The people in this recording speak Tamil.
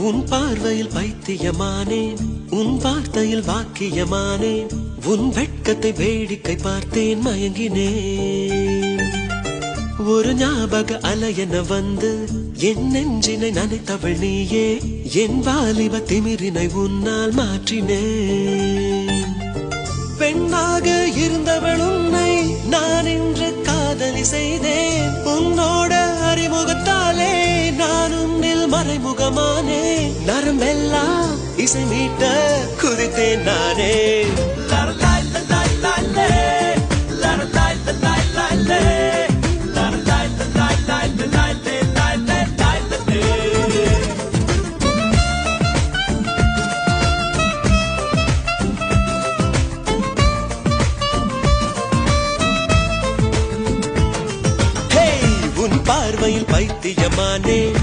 உன் பார்வையில் பைத்தியமானேன், உன் வார்த்தையில் வாக்கியமானேன், உன் வெட்கத்தை வேடிக்கை பார்த்தேன் மயங்கினேன். ஒரு ஞாபக அலை என வந்து என் நெஞ்சினை நனைத்தவள் நீயே, என் வாலிப திமிரினை உன்னால் மாற்றினேன். பெண்ணாக இருந்தவள் உன்னை நான் இன்று காதலி செய்தேன். உன்னோட அறிமுகத்தாலே நான் உன்னில் மறைமுகமானே. நரம்பெல்லாம் இசை மீட்ட குதித்தேன் நானே. உன் பார்வையில் பைத்தியமானேன்,